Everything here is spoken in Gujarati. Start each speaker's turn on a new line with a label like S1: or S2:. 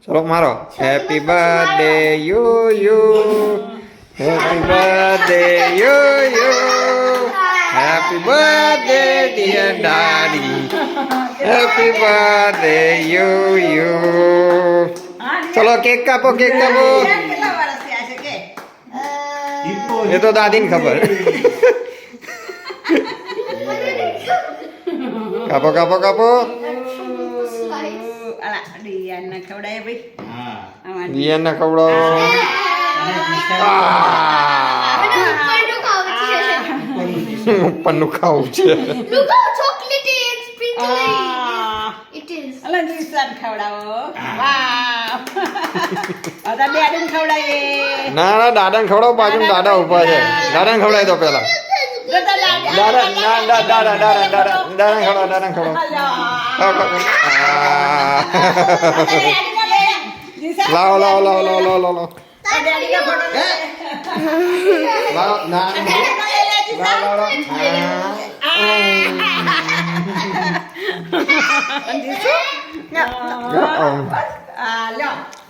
S1: ચલો મારો happy birthday you happy birthday you happy birthday dear daddy happy birthday you ચલો કેક કાપો
S2: કેટલા વર્ષ થયા છે કે
S1: એ તો દાદીને ખબર કાપો
S2: અલા ડિયાને ખવડાય ભાઈ આમાં
S1: દિયાને ખવડાવો ઉપરનું ખાવું છે
S3: Look how chocolatey and sprinkly it is.
S2: અલા દિશાન ખવડાવો વાહ અદા ડેડીને ખવડાવીએ
S1: ના દાદાને ખવડાવો પાછું દાદા ઉભા છે દાદાને ખવડાવી દો પેલા દાદાને ખવડાવો લાવો લાવો
S2: લ્યો